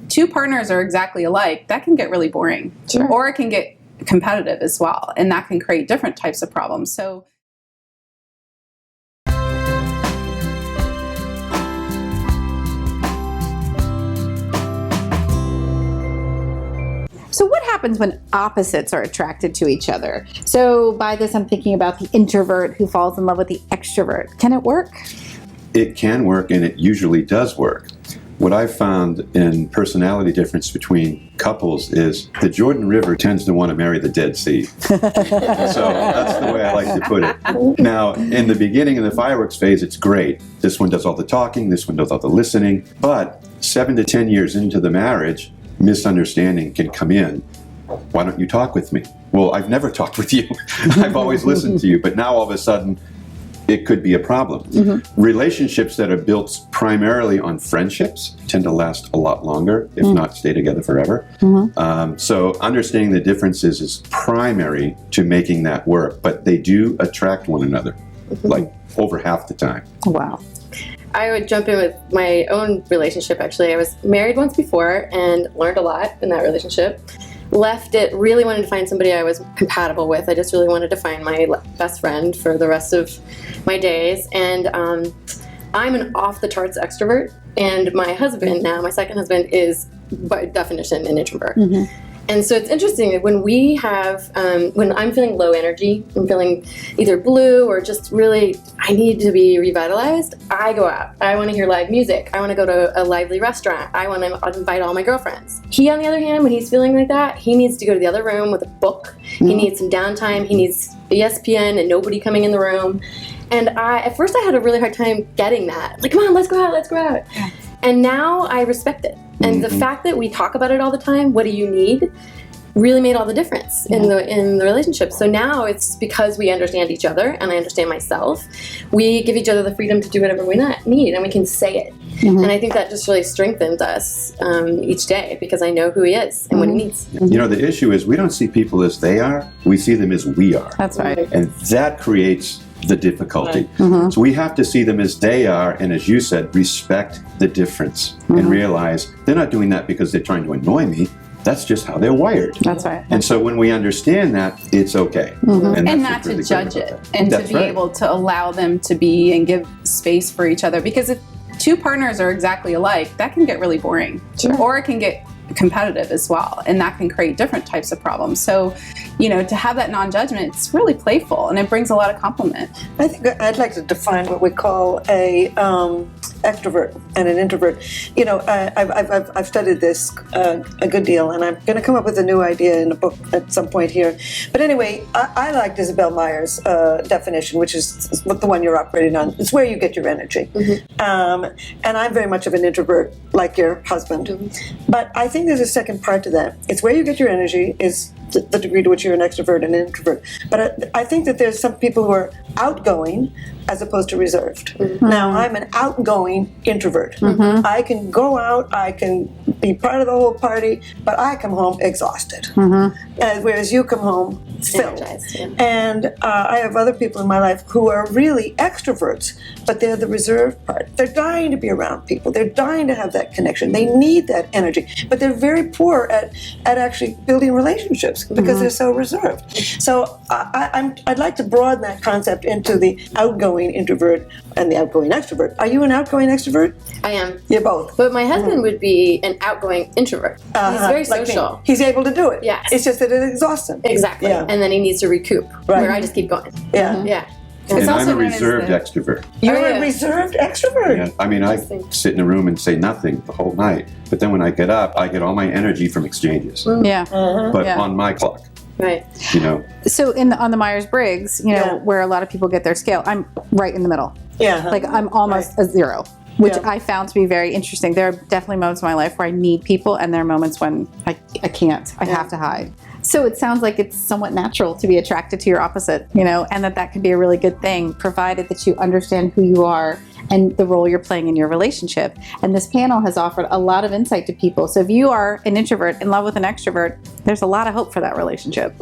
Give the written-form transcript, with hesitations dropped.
two partners are exactly alike, that can get really boring. Sure. Or it can get competitive as well, and that can create different types of problems. So So what happens when opposites are attracted to each other? So by this, I'm thinking about the introvert who falls in love with the extrovert. Can it work? It can work, and it usually does work. What I've found in personality difference between couples is the Jordan River tends to want to marry the Dead Sea. So that's the way I like to put it. Now, in the beginning of the fireworks phase, it's great. This one does all the talking, this one does all the listening. But 7 to 10 years into the marriage, misunderstanding can come in. Why don't you talk with me? Well, I've never talked with you. I've always listened to you. But now all of a sudden, it could be a problem. Mm-hmm. Relationships that are built primarily on friendships tend to last a lot longer, if not stay together forever. Mm-hmm. So understanding the differences is primary to making that work, but they do attract one another, like over half the time. Wow. I would jump in with my own relationship, actually. I was married once before and learned a lot in that relationship. Left it, really wanted to find somebody I was compatible with. I just really wanted to find my best friend for the rest of my days. And I'm an off-the-charts extrovert. And my husband now, my second husband, is by definition an introvert. Mm-hmm. And so it's interesting that when we have, when I'm feeling low energy, I'm feeling either blue or just really, I need to be revitalized, I go out. I want to hear live music. I want to go to a lively restaurant. I want to invite all my girlfriends. He, on the other hand, when he's feeling like that, he needs to go to the other room with a book. Mm-hmm. He needs some downtime. He needs ESPN and nobody coming in the room. And at first I had a really hard time getting that. Like, come on, let's go out, let's go out. Yeah. And now I respect it. And the fact that we talk about it all the time, what do you need, really made all the difference in the relationship. So now it's because we understand each other and I understand myself, we give each other the freedom to do whatever we need, and we can say it. Mm-hmm. And I think that just really strengthens us each day because I know who he is and what he needs. You know, the issue is we don't see people as they are, we see them as we are. That's right. And that creates the difficulty. Mm-hmm. So we have to see them as they are, and as you said, respect the difference and realize they're not doing that because they're trying to annoy me. That's just how they're wired. That's right. And so when we understand that, it's okay. Mm-hmm. And not to judge it, and to be able to allow them to be and give space for each other. Because if two partners are exactly alike, that can get really boring. Sure. Or it can get competitive as well, and that can create different types of problems. So, you know, to have that non-judgment, it's really playful and it brings a lot of compliment. I think I'd like to define what we call a extrovert and an introvert. You know, I've studied this a good deal, and I'm going to come up with a new idea in a book at some point here. But anyway, I liked Isabel Meyer's definition, which is the one you're operating on. It's where you get your energy. Mm-hmm. And I'm very much of an introvert, like your husband. Mm-hmm. But I think there's a second part to that. It's where you get your energy is the degree to which you're an extrovert and an introvert. But I think that there's some people who are outgoing as opposed to reserved. Mm-hmm. Now, I'm an outgoing introvert. Mm-hmm. I can go out, I can be part of the whole party, but I come home exhausted. Mm-hmm. Whereas you come home filled. Yeah. And I have other people in my life who are really extroverts, but they're the reserved part. They're dying to be around people. They're dying to have that connection. They need that energy, but they're very poor at actually building relationships because they're so reserved. So I'd like to broaden that concept into the outgoing introvert and the outgoing extrovert. Are you an outgoing extrovert? I am. You're both. But my husband would be an outgoing introvert. He's very social. Like he's able to do it. Yes. It's just that it exhausts him. Exactly. Yeah. And then he needs to recoup, where I just keep going. Yeah. Yeah. And I'm a reserved extrovert. You're a reserved extrovert? Yeah. I mean, I sit in a room and say nothing the whole night. But then when I get up, I get all my energy from exchanges. Yeah. But on my clock. Right. You know. So on the Myers-Briggs, you know, where a lot of people get their scale, I'm right in the middle. Yeah. Like I'm almost a 0, which I found to be very interesting. There are definitely moments in my life where I need people, and there are moments when I can't. I have to hide. So it sounds like it's somewhat natural to be attracted to your opposite, you know, and that can be a really good thing, provided that you understand who you are and the role you're playing in your relationship. And this panel has offered a lot of insight to people. So if you are an introvert in love with an extrovert, there's a lot of hope for that relationship.